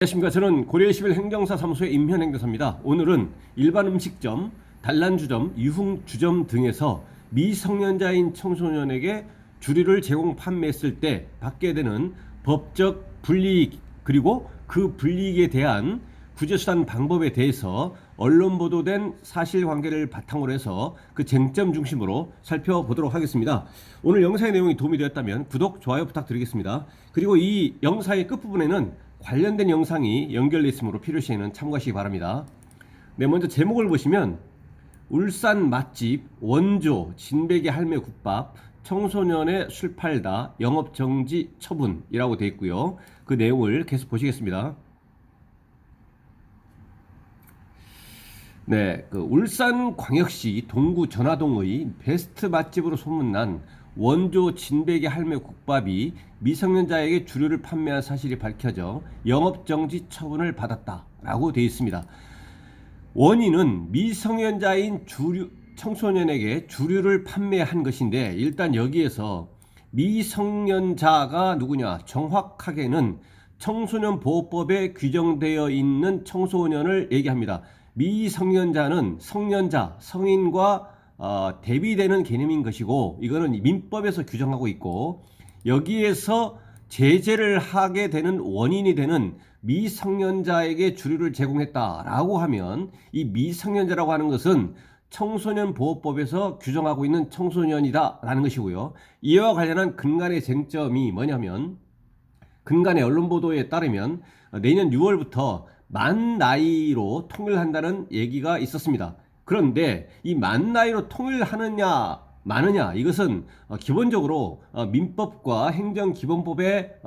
안녕하십니까. 저는 고려11 행정사사무소의 임현행정사입니다. 오늘은 일반 음식점, 단란주점, 유흥주점 등에서 미성년자인 청소년에게 주류를 제공 판매했을 때 받게 되는 법적 불이익 그리고 그 불이익에 대한 구제수단 방법에 대해서 언론 보도된 사실관계를 바탕으로 해서 그 쟁점 중심으로 살펴보도록 하겠습니다. 오늘 영상의 내용이 도움이 되었다면 구독, 좋아요 부탁드리겠습니다. 그리고 이 영상의 끝부분에는 관련된 영상이 연결되어 있으므로 필요시에는 참고하시기 바랍니다. 네, 먼저 제목을 보시면 울산 맛집 원조 진백이 할매 국밥 청소년의 술 팔다 영업정지 처분이라고 되어 있고요. 그 내용을 계속 보시겠습니다. 네, 그 울산광역시 동구 전화동의 베스트 맛집으로 소문난 원조 진백이 할매 국밥이 미성년자에게 주류를 판매한 사실이 밝혀져 영업정지 처분을 받았다라고 되어 있습니다. 원인은 미성년자인 청소년에게 주류를 판매한 것인데, 일단 여기에서 미성년자가 누구냐, 정확하게는 청소년보호법에 규정되어 있는 청소년을 얘기합니다. 미성년자는 성년자, 성인과 대비되는 개념인 것이고, 이거는 민법에서 규정하고 있고, 여기에서 제재를 하게 되는 원인이 되는 미성년자에게 주류를 제공했다라고 하면, 이 미성년자라고 하는 것은 청소년보호법에서 규정하고 있는 청소년이다라는 것이고요. 이와 관련한 근간의 쟁점이 뭐냐면, 근간의 언론 보도에 따르면 내년 6월부터 만 나이로 통일한다는 얘기가 있었습니다. 그런데 이 만 나이로 통일하느냐 마느냐, 이것은 기본적으로 민법과 행정기본법에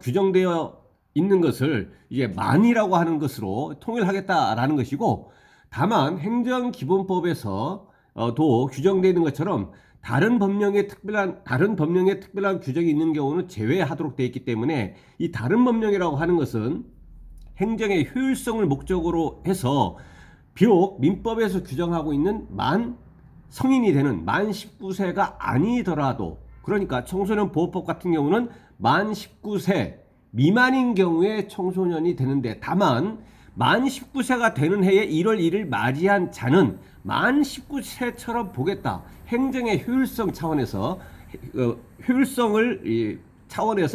규정되어 있는 것을 이제 만이라고 하는 것으로 통일하겠다라는 것이고, 다만 행정기본법에서 도 규정되어 있는 것처럼 다른 법령에 특별한 규정이 있는 경우는 제외하도록 되어 있기 때문에, 이 다른 법령이라고 하는 것은 행정의 효율성을 목적으로 해서 비록 민법에서 규정하고 있는 성인이 되는 만 19세가 아니더라도, 그러니까 청소년 보호법 같은 경우는 만 19세 미만인 경우에 청소년이 되는데, 다만 만 19세가 되는 해에 1월 1일 맞이한 자는 만 19세처럼 보겠다, 행정의 효율성 차원에서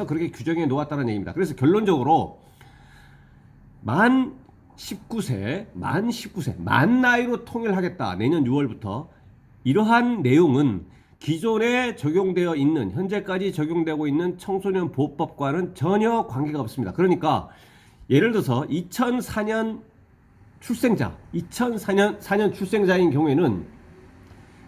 그렇게 규정해 놓았다는 얘기입니다. 그래서 결론적으로 만 19세, 만 나이로 통일하겠다, 내년 6월부터. 이러한 내용은 기존에 적용되어 있는, 현재까지 적용되고 있는 청소년 보호법과는 전혀 관계가 없습니다. 그러니까 예를 들어서 2004년 출생자인 경우에는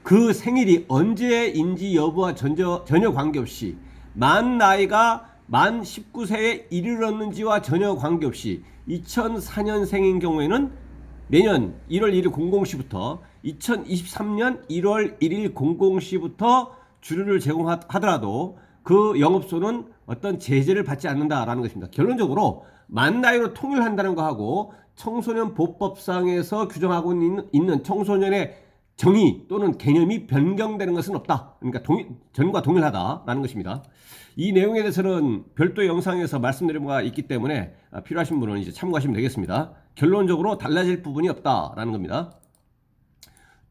그 생일이 언제인지 여부와 전혀 관계없이, 만 나이가 만 19세에 이르렀는지와 전혀 관계없이 2004년생인 경우에는 내년 1월 1일 00시부터 2023년 1월 1일 00시부터 주류를 제공하더라도 그 영업소는 어떤 제재를 받지 않는다라는 것입니다. 결론적으로 만 나이로 통일한다는 것하고 청소년 보호법상에서 규정하고 있는 청소년의 정의 또는 개념이 변경되는 것은 없다. 그러니까 전과 동일하다라는 것입니다. 이 내용에 대해서는 별도의 영상에서 말씀드린 바가 있기 때문에 필요하신 분은 이제 참고하시면 되겠습니다. 결론적으로 달라질 부분이 없다라는 겁니다.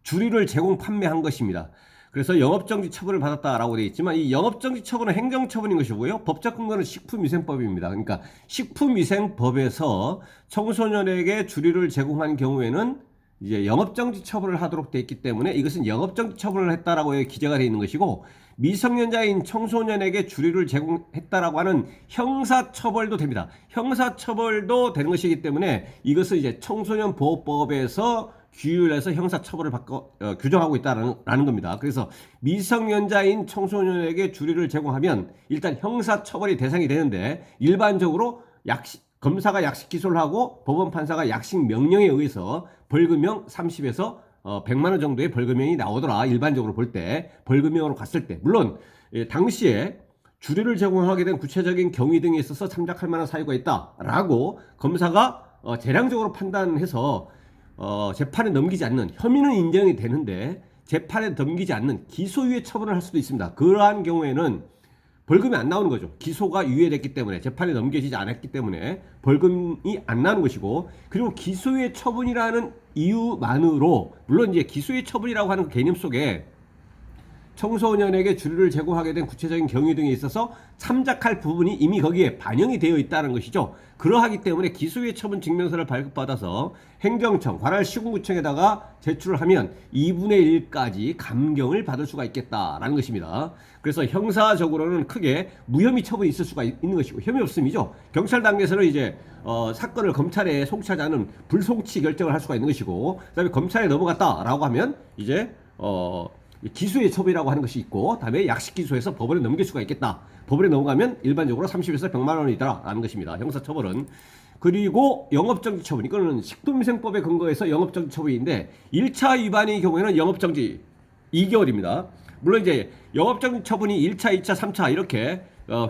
주류를 제공 판매한 것입니다. 그래서 영업정지 처분을 받았다라고 되어 있지만, 이 영업정지 처분은 행정처분인 것이고요. 법적 근거는 식품위생법입니다. 그러니까 식품위생법에서 청소년에게 주류를 제공한 경우에는 이제 영업정지 처분을 하도록 되어 있기 때문에, 이것은 영업정지 처분을 했다라고 기재가 되어 있는 것이고, 미성년자인 청소년에게 주류를 제공했다라고 하는 형사처벌도 됩니다. 형사처벌도 되는 것이기 때문에 이것은 이제 청소년보호법에서 규율해서 형사처벌을 규정하고 있다라는 겁니다. 그래서 미성년자인 청소년에게 주류를 제공하면 일단 형사처벌이 대상이 되는데, 일반적으로 검사가 약식 기소를 하고 법원 판사가 약식 명령에 의해서 벌금형 30에서 100만 원 정도의 벌금형이 나오더라. 일반적으로 볼 때, 벌금형으로 갔을 때. 물론 당시에 주류를 제공하게 된 구체적인 경위 등에 있어서 참작할 만한 사유가 있다라고 검사가 재량적으로 판단해서 재판에 넘기지 않는, 혐의는 인정이 되는데 재판에 넘기지 않는 기소유예 처분을 할 수도 있습니다. 그러한 경우에는 벌금이 안 나오는 거죠. 기소가 유예됐기 때문에, 재판에 넘겨지지 않았기 때문에 벌금이 안 나는 것이고, 그리고 기소유예 처분이라는 이유만으로, 물론 이제 기소유예 처분이라고 하는 그 개념 속에 청소년에게 주류를 제공하게 된 구체적인 경위 등에 있어서 참작할 부분이 이미 거기에 반영이 되어 있다는 것이죠. 그러하기 때문에 기소유예 처분 증명서를 발급받아서 행정청, 관할 시군구청에다가 제출을 하면 2분의 1까지 감경을 받을 수가 있겠다라는 것입니다. 그래서 형사적으로는 크게 무혐의 처분이 있을 수가 있는 것이고, 혐의 없음이죠. 경찰 단계에서는 이제 사건을 검찰에 송치하지 않은 불송치 결정을 할 수가 있는 것이고, 그다음에 검찰에 넘어갔다라고 하면 이제 기소유예 처분이라고 하는 것이 있고, 다음에 약식 기소해서 법원에 넘길 수가 있겠다. 법원에 넘어가면 일반적으로 30에서 100만 원이다라는 것입니다. 형사처벌은. 그리고 영업정지 처분, 이거는 식품위생법에 근거해서 영업정지 처분인데 1차 위반의 경우에는 영업정지 2개월입니다. 물론 이제 영업정지 처분이 1차, 2차, 3차 이렇게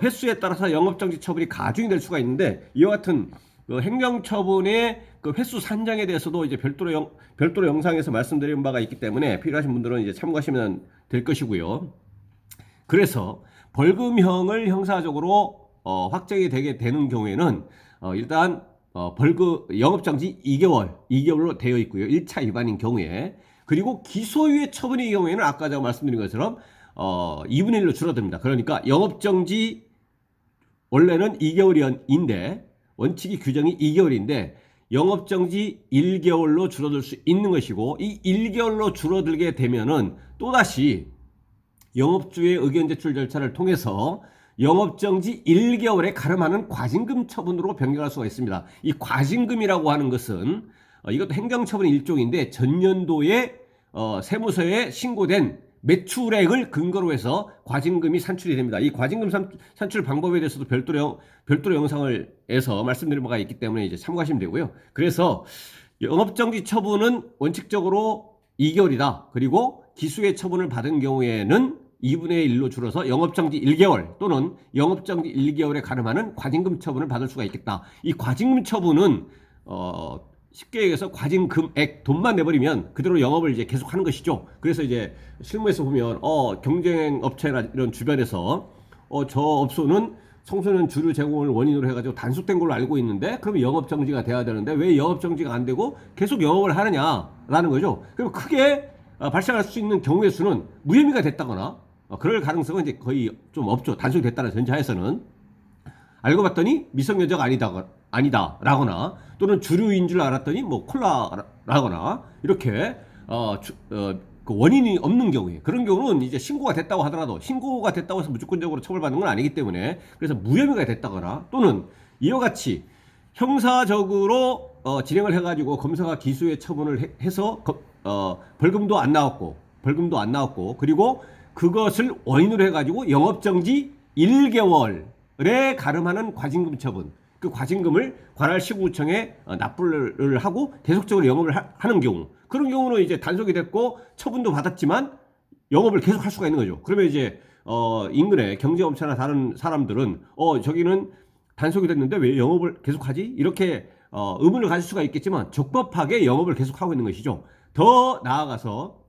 횟수에 따라서 영업정지 처분이 가중이 될 수가 있는데, 이와 같은 행정처분의 그 횟수 산정에 대해서도 이제 별도로 영상에서 말씀드린 바가 있기 때문에 필요하신 분들은 이제 참고하시면 될 것이고요. 그래서 벌금형을 형사적으로 확정이 되게 되는 경우에는 일단 영업정지 2개월로 되어 있고요. 1차 위반인 경우에. 그리고 기소유예 처분의 경우에는 아까 제가 말씀드린 것처럼 2분의 1로 줄어듭니다. 그러니까 영업정지 원래는 2개월인데, 원칙이 규정이 2개월인데 영업정지 1개월로 줄어들 수 있는 것이고, 이 1개월로 줄어들게 되면은 또다시 영업주의 의견 제출 절차를 통해서 영업정지 1개월에 가름하는 과징금 처분으로 변경할 수가 있습니다. 이 과징금이라고 하는 것은 이것도 행정처분의 일종인데, 전년도에 세무서에 신고된 매출액을 근거로 해서 과징금이 산출이 됩니다. 이 과징금 산출 방법에 대해서도 별도로 영상을 해서 말씀드린 바가 있기 때문에 이제 참고하시면 되고요. 그래서 영업정지 처분은 원칙적으로 2개월이다. 그리고 기소유예 처분을 받은 경우에는 2분의 1로 줄어서 영업정지 1개월 또는 영업정지 1개월에 가름하는 과징금 처분을 받을 수가 있겠다. 이 과징금 처분은 쉽게 얘기해서 과징금액 돈만 내버리면 그대로 영업을 이제 계속 하는 것이죠. 그래서 이제 실무에서 보면 경쟁 업체나 이런 주변에서 저 업소는 청소년 주류 제공을 원인으로 해가지고 단속된 걸로 알고 있는데, 그러면 영업 정지가 돼야 되는데 왜 영업 정지가 안 되고 계속 영업을 하느냐라는 거죠. 그럼 크게 발생할 수 있는 경우의 수는 무혐의가 됐다거나 그럴 가능성은 이제 거의 좀 없죠. 단속이 됐다는 전제하에서는. 알고 봤더니 미성년자가 아니다라거나 또는 주류인 줄 알았더니 뭐 콜라라거나 이렇게 그 원인이 없는 경우에, 그런 경우는 이제 신고가 됐다고 하더라도, 신고가 됐다고 해서 무조건적으로 처벌받는 건 아니기 때문에, 그래서 무혐의가 됐다거나 또는 이와 같이 형사적으로 진행을 해가지고 검사가 기소유예 처분을 해서 벌금도 안 나왔고 그리고 그것을 원인으로 해가지고 영업정지 1개월에 가름하는 과징금 처분, 그 과징금을 관할 시구청에 납부를 하고 계속적으로 영업을 하는 경우, 그런 경우는 이제 단속이 됐고 처분도 받았지만 영업을 계속 할 수가 있는 거죠. 그러면 이제 인근에 경제업체나 다른 사람들은 저기는 단속이 됐는데 왜 영업을 계속하지? 이렇게 의문을 가질 수가 있겠지만 적법하게 영업을 계속하고 있는 것이죠. 더 나아가서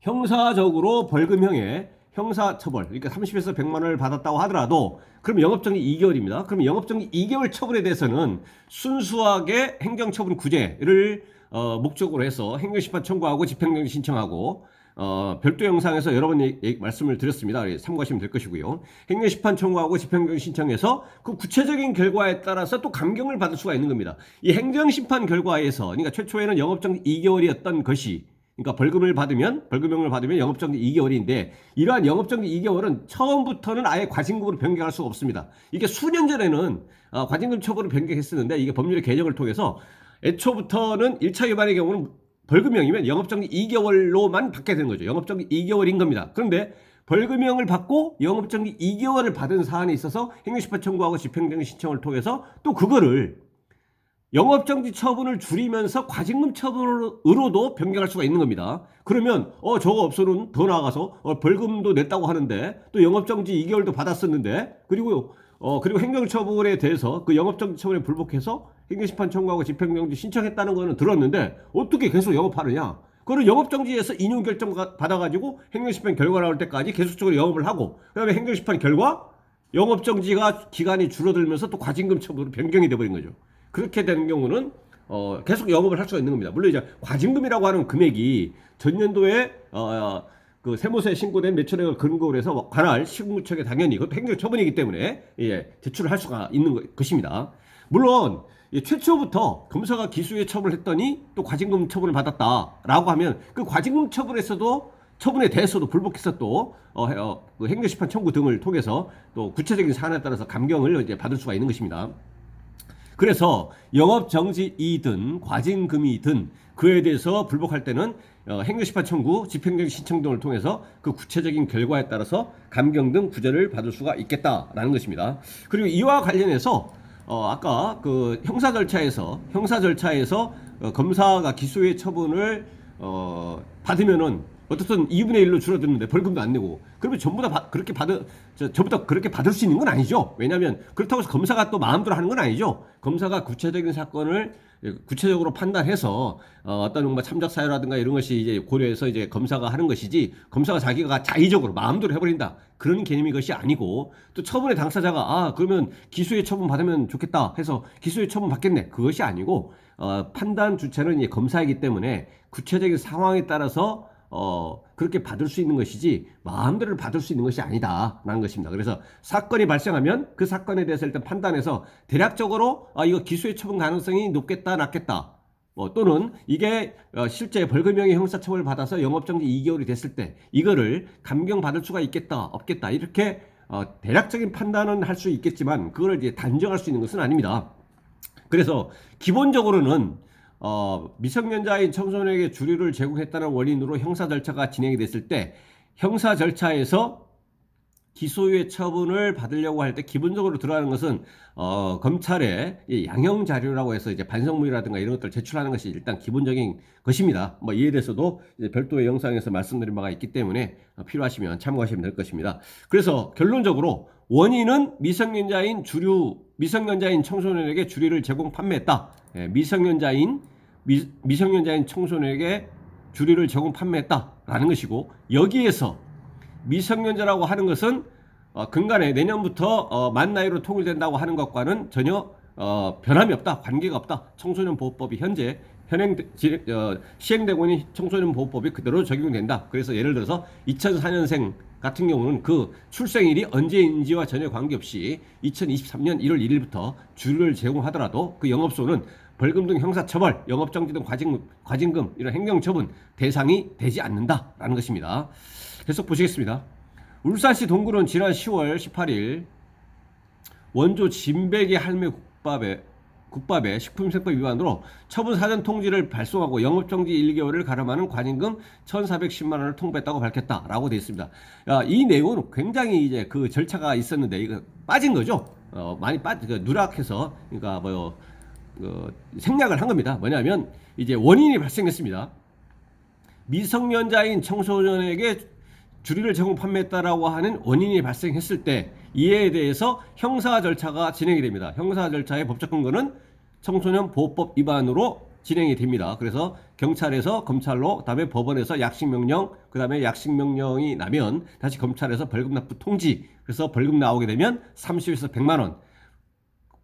형사적으로 벌금형에 형사처벌, 그러니까 30에서 100만 원을 받았다고 하더라도 그럼 영업정지 2개월입니다. 그럼 영업정지 2개월 처분에 대해서는 순수하게 행정처분 구제를 목적으로 해서 행정심판 청구하고 집행정지 신청하고 별도 영상에서 여러 번 말씀을 드렸습니다. 참고하시면 될 것이고요. 행정심판 청구하고 집행정지 신청해서 그 구체적인 결과에 따라서 또 감경을 받을 수가 있는 겁니다. 이 행정심판 결과에서, 그러니까 최초에는 영업정지 2개월이었던 것이, 그러니까 벌금형을 받으면 영업정지 2개월인데, 이러한 영업정지 2개월은 처음부터는 아예 과징금으로 변경할 수가 없습니다. 이게 수년 전에는 과징금 처분을 변경했었는데, 이게 법률의 개정을 통해서 애초부터는 1차 위반의 경우는 벌금형이면 영업정지 2개월로만 받게 되는 거죠. 영업정지 2개월인 겁니다. 그런데 벌금형을 받고 영업정지 2개월을 받은 사안에 있어서 행정심판 청구하고 집행정지 신청을 통해서 또 그거를 영업정지 처분을 줄이면서 과징금 처분으로도 변경할 수가 있는 겁니다. 그러면 저거 업소는 더 나아가서 벌금도 냈다고 하는데 또 영업정지 2개월도 받았었는데, 그리고 행정처분에 대해서 그 영업정지 처분에 불복해서 행정심판 청구하고 집행정지 신청했다는 거는 들었는데 어떻게 계속 영업하느냐? 그거는 영업정지에서 인용 결정 받아가지고 행정심판 결과 나올 때까지 계속적으로 영업을 하고, 그 다음에 행정심판 결과 영업정지가 기간이 줄어들면서 또 과징금 처분으로 변경이 돼버린 거죠. 그렇게 되는 경우는 계속 영업을 할 수가 있는 겁니다. 물론 이제 과징금이라고 하는 금액이 전년도에 그 세무서에 신고된 매출액을 근거로 해서 관할 시국무청에 당연히 그것도 행정처분이기 때문에 제출을 할 수가 있는 것입니다. 물론 최초부터 검사가 기소유예 처분을 했더니 또 과징금 처분을 받았다라고 하면 그 과징금 처분에 대해서도 불복해서 또 그 행정심판 청구 등을 통해서 또 구체적인 사안에 따라서 감경을 이제 받을 수가 있는 것입니다. 그래서 영업정지이든 과징금이든 그에 대해서 불복할 때는 행정심판 청구, 집행정지 신청 등을 통해서 그 구체적인 결과에 따라서 감경 등 구제를 받을 수가 있겠다라는 것입니다. 그리고 이와 관련해서 아까 그 형사 절차에서 검사가 기소유예 처분을 받으면은 어떻든 2분의 1로 줄어드는데 벌금도 안 내고, 그러면 전부 다 그렇게 받을 수 있는 건 아니죠. 왜냐하면 그렇다고 해서 검사가 또 마음대로 하는 건 아니죠. 검사가 구체적인 사건을 구체적으로 판단해서 어떤 뭐 참작 사유라든가 이런 것이 이제 고려해서 이제 검사가 하는 것이지, 검사가 자기가 자의적으로 마음대로 해버린다 그런 개념이 것이 아니고, 또 처분의 당사자가 그러면 기소유예 처분 받으면 좋겠다 해서 기소유예 처분 받겠네 그것이 아니고, 판단 주체는 이제 검사이기 때문에 구체적인 상황에 따라서 그렇게 받을 수 있는 것이지 마음대로 받을 수 있는 것이 아니다라는 것입니다. 그래서 사건이 발생하면 그 사건에 대해서 일단 판단해서 대략적으로 이거 기소유예 처분 가능성이 높겠다 낮겠다, 또는 이게 실제 벌금형의 형사처벌을 받아서 영업정지 2개월이 됐을 때 이거를 감경받을 수가 있겠다 없겠다 이렇게 대략적인 판단은 할 수 있겠지만 그걸 이제 단정할 수 있는 것은 아닙니다. 그래서 기본적으로는 미성년자인 청소년에게 주류를 제공했다는 원인으로 형사 절차가 진행이 됐을 때 형사 절차에서 기소유예 처분을 받으려고 할 때 기본적으로 들어가는 것은 검찰에 양형 자료라고 해서 이제 반성문이라든가 이런 것들을 제출하는 것이 일단 기본적인 것입니다. 뭐 이에 대해서도 이제 별도의 영상에서 말씀드린 바가 있기 때문에 필요하시면 참고하시면 될 것입니다. 그래서 결론적으로 원인은 미성년자인 청소년에게 주류를 제공 판매했다. 미성년자인 청소년에게 주류를 제공 판매했다라는 것이고, 여기에서 미성년자라고 하는 것은 근간에 내년부터 만 나이로 통일된다고 하는 것과는 전혀 변함이 없다, 관계가 없다. 청소년보호법이 현재 시행되고 있는 청소년보호법이 그대로 적용된다. 그래서 예를 들어서 2004년생 같은 경우는 그 출생일이 언제인지와 전혀 관계없이 2023년 1월 1일부터 주류를 제공하더라도 그 영업소는 벌금 등 형사처벌, 영업정지 등 과징금 이런 행정처분 대상이 되지 않는다라는 것입니다. 계속 보시겠습니다. 울산시 동구는 지난 10월 18일 원조 진백의 할매 국밥에 식품위생법 위반으로 처분 사전 통지를 발송하고 영업정지 1개월을 가름하는 과징금 1,410만 원을 통보했다고 밝혔다라고 되어 있습니다. 이 내용은 굉장히 이제 그 절차가 있었는데 이거 빠진 거죠. 많이 누락해서 그러니까 생략을 한 겁니다. 뭐냐면 이제 원인이 발생했습니다. 미성년자인 청소년에게 주류를 제공 판매했다라고 하는 원인이 발생했을 때 이에 대해서 형사 절차가 진행이 됩니다. 형사 절차의 법적 근거는 청소년 보호법 위반으로 진행이 됩니다. 그래서 경찰에서 검찰로, 그다음에 법원에서 약식명령, 그다음에 약식명령이 나면 다시 검찰에서 벌금 납부 통지, 그래서 벌금 나오게 되면 30에서 100만 원.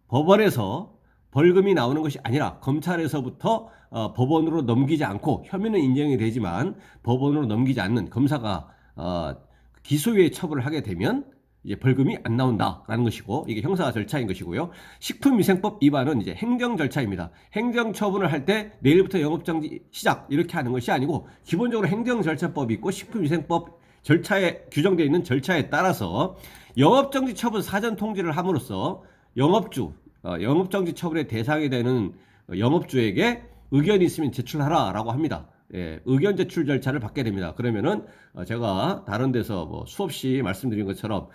법원에서 벌금이 나오는 것이 아니라 검찰에서부터 법원으로 넘기지 않고, 혐의는 인정이 되지만 법원으로 넘기지 않는, 검사가 기소유예 처벌을 하게 되면 이제 벌금이 안 나온다라는 것이고, 이게 형사 절차인 것이고요. 식품위생법 위반은 이제 행정 절차입니다. 행정 처분을 할 때 내일부터 영업정지 시작 이렇게 하는 것이 아니고, 기본적으로 행정절차법이 있고 식품위생법 절차에 규정되어 있는 절차에 따라서 영업정지 처분 사전 통지를 함으로써 영업정지 처분의 대상이 되는 영업주에게 의견이 있으면 제출하라라고 합니다. 의견 제출 절차를 받게 됩니다. 그러면은 제가 다른 데서 수없이 말씀드린 것처럼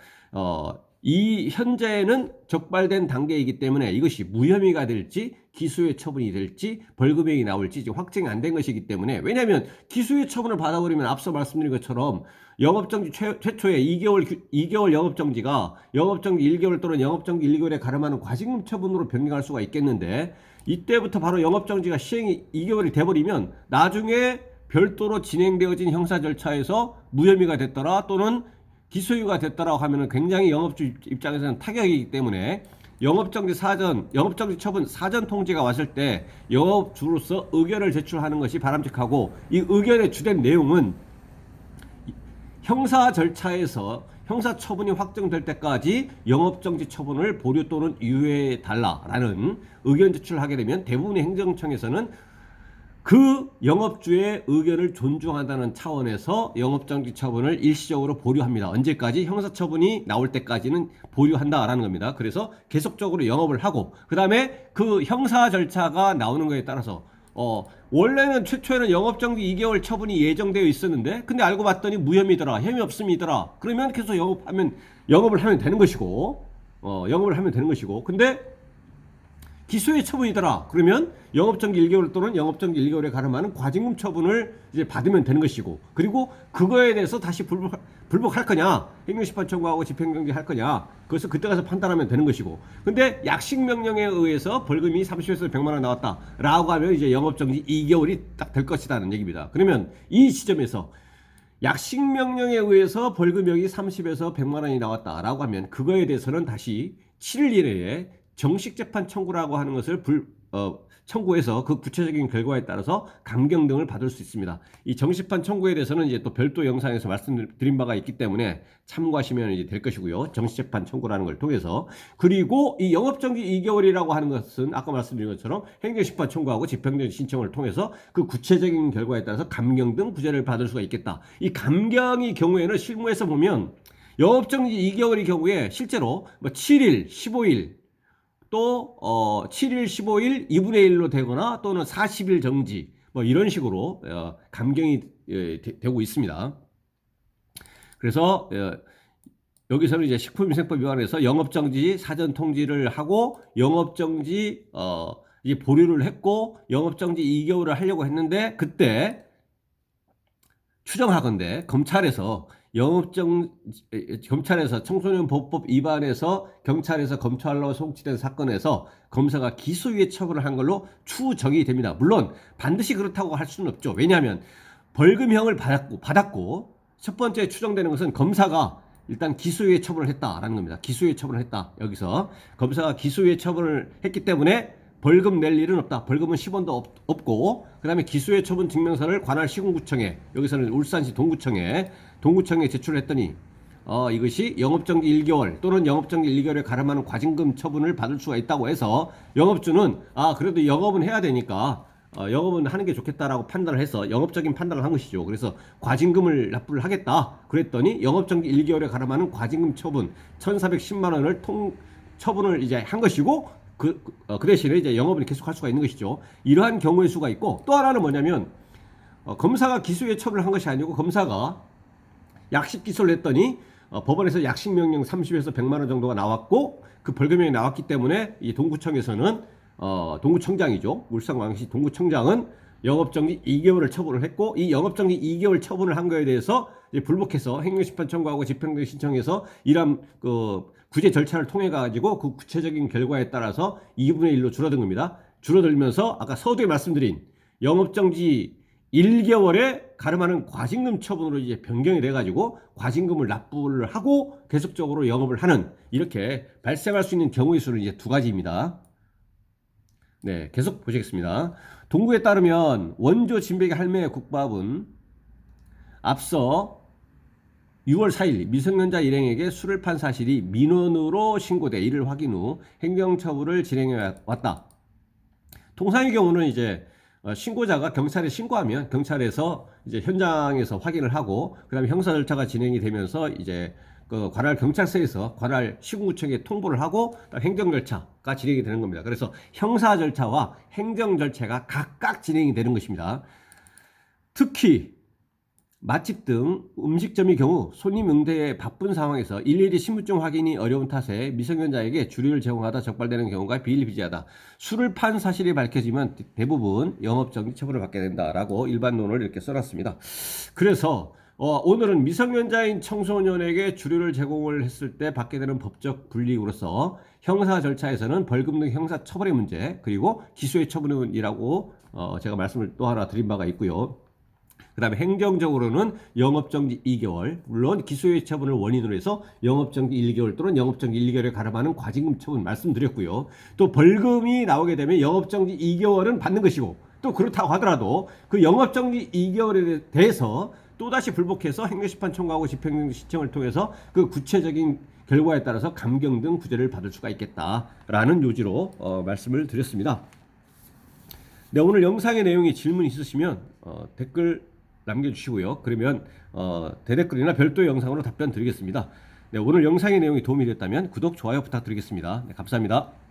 이 현재는 적발된 단계이기 때문에 이것이 무혐의가 될지 기소유예 처분이 될지 벌금형이 나올지 확정이 안 된 것이기 때문에, 왜냐하면 기소유예 처분을 받아버리면 앞서 말씀드린 것처럼 영업정지 최초에 2개월 영업정지가 영업정지 1개월 또는 영업정지 1개월에 가름하는 과징금 처분으로 변경할 수가 있겠는데, 이때부터 바로 영업정지가 시행이 2개월이 돼버리면 나중에 별도로 진행되어진 형사 절차에서 무혐의가 됐더라 또는 기소유가 됐더라 하면은 굉장히 영업주 입장에서는 타격이기 때문에 영업정지 처분 사전 통지가 왔을 때 영업주로서 의견을 제출하는 것이 바람직하고, 이 의견의 주된 내용은 형사 절차에서 형사 처분이 확정될 때까지 영업정지 처분을 보류 또는 유예해 달라라는 의견 제출을 하게 되면 대부분의 행정청에서는 그 영업주의 의견을 존중한다는 차원에서 영업정지 처분을 일시적으로 보류합니다. 언제까지? 형사처분이 나올 때까지는 보류한다라는 겁니다. 그래서 계속적으로 영업을 하고, 그 다음에 그 형사 절차가 나오는 거에 따라서 원래는 최초에는 영업정지 2개월 처분이 예정되어 있었는데 근데 알고 봤더니 무혐의더라, 혐의 없음이더라, 그러면 계속 영업을 하면 되는 것이고, 근데 기소유예 처분이더라, 그러면 영업정지 1개월 또는 영업정지 1개월에 가름하는 과징금 처분을 이제 받으면 되는 것이고, 그리고 그거에 대해서 다시 불복할 거냐, 행정심판 청구하고 집행정지 할 거냐, 그것을 그때 가서 판단하면 되는 것이고, 근데 약식명령에 의해서 벌금이 30에서 100만 원 나왔다라고 하면 이제 영업정지 2개월이 딱 될 것이라는 얘기입니다. 그러면 이 시점에서 약식명령에 의해서 벌금형이 30에서 100만 원이 나왔다라고 하면 그거에 대해서는 다시 7일 이내에 정식재판 청구라고 하는 것을 청구해서 그 구체적인 결과에 따라서 감경 등을 받을 수 있습니다. 이 정식재판 청구에 대해서는 이제 또 별도 영상에서 말씀드린 바가 있기 때문에 참고하시면 이제 될 것이고요. 정식재판 청구라는 걸 통해서. 그리고 이 영업정지 2개월이라고 하는 것은 아까 말씀드린 것처럼 행정심판 청구하고 집행정지 신청을 통해서 그 구체적인 결과에 따라서 감경 등 구제를 받을 수가 있겠다. 이 감경의 경우에는 실무에서 보면 영업정지 2개월의 경우에 실제로 뭐 7일, 15일 또 7일, 15일 2분의 1로 되거나 또는 40일 정지 뭐 이런 식으로 감경이 되고 있습니다. 그래서 여기서는 이제 식품위생법 위반에서 영업정지 사전 통지를 하고 영업정지 이제 보류를 했고 영업정지 2개월을 하려고 했는데, 그때 추정하건대 검찰에서 청소년 보호법 위반해서 경찰에서 검찰로 송치된 사건에서 검사가 기소유예 처분을 한 걸로 추정이 됩니다. 물론 반드시 그렇다고 할 수는 없죠. 왜냐하면 벌금형을 받았고 첫 번째 추정되는 것은 검사가 일단 기소유예 처분을 했다라는 겁니다. 기소유예 처분을 했다. 여기서 검사가 기소유예 처분을 했기 때문에 벌금 낼 일은 없다. 벌금은 10원도 없고, 그 다음에 기소유예 처분 증명서를 관할 시군구청에, 여기서는 울산시 동구청에 제출을 했더니 이것이 영업정지 1개월 또는 영업정지 1개월에 가름하는 과징금 처분을 받을 수가 있다고 해서 영업주는 그래도 영업은 해야 되니까 영업은 하는 게 좋겠다라고 판단을 해서 영업적인 판단을 한 것이죠. 그래서 과징금을 납부를 하겠다 그랬더니 영업정지 1개월에 가름하는 과징금 처분 1,410만 원을 처분을 이제 한 것이고, 그 대신에 이제 영업을 계속 할 수가 있는 것이죠. 이러한 경우의 수가 있고, 또 하나는 뭐냐면 검사가 기소유예 처분을 한 것이 아니고 검사가 약식 기소를 했더니 법원에서 약식명령 30에서 100만 원 정도가 나왔고 그 벌금형이 나왔기 때문에 이 동구청에서는 동구청장이죠. 울산광역시 동구청장은 영업정지 2개월을 처분을 했고, 이 영업정지 2개월 처분을 한 거에 대해서 이제 불복해서 행정심판 청구하고 집행정지 신청해서 이런 구제 절차를 통해 가지고 그 구체적인 결과에 따라서 2분의 1로 줄어든 겁니다. 줄어들면서 아까 서두에 말씀드린 영업정지 1개월에 가름하는 과징금 처분으로 이제 변경이 돼가지고 과징금을 납부를 하고 계속적으로 영업을 하는, 이렇게 발생할 수 있는 경우의 수는 이제 2가지입니다. 네, 계속 보시겠습니다. 동구에 따르면 원조 진백의 할매 국밥은 앞서 6월 4일 미성년자 일행에게 술을 판 사실이 민원으로 신고돼 이를 확인 후 행정처분을 진행해 왔다. 통상의 경우는 이제 신고자가 경찰에 신고하면 경찰에서 이제 현장에서 확인을 하고 그다음에 형사 절차가 진행이 되면서 이제 그 관할 경찰서에서 관할 시군구청에 통보를 하고 행정 절차가 진행이 되는 겁니다. 그래서 형사 절차와 행정 절차가 각각 진행이 되는 것입니다. 특히 맛집 등 음식점의 경우 손님 응대에 바쁜 상황에서 일일이 신분증 확인이 어려운 탓에 미성년자에게 주류를 제공하다 적발되는 경우가 비일비재하다. 술을 판 사실이 밝혀지면 대부분 영업정지 처분을 받게 된다라고 일반론을 이렇게 써놨습니다. 그래서 오늘은 미성년자인 청소년에게 주류를 제공을 했을 때 받게 되는 법적 불이익으로서 형사 절차에서는 벌금 등 형사 처벌의 문제, 그리고 기소의 처분이라고 제가 말씀을 또 하나 드린 바가 있고요. 그다음에 행정적으로는 영업정지 2개월, 물론 기소유예 처분을 원인으로 해서 영업정지 1개월 또는 영업정지 1개월에 가름하는 과징금 처분 말씀드렸고요. 또 벌금이 나오게 되면 영업정지 2개월은 받는 것이고, 또 그렇다고 하더라도 그 영업정지 2개월에 대해서 또다시 불복해서 행정심판 청구하고 집행정지 신청을 통해서 그 구체적인 결과에 따라서 감경 등 구제를 받을 수가 있겠다라는 요지로 말씀을 드렸습니다. 네, 오늘 영상의 내용에 질문 있으시면 댓글 남겨주시고요. 그러면 대댓글이나 별도의 영상으로 답변 드리겠습니다. 네, 오늘 영상의 내용이 도움이 됐다면 구독, 좋아요 부탁드리겠습니다. 네, 감사합니다.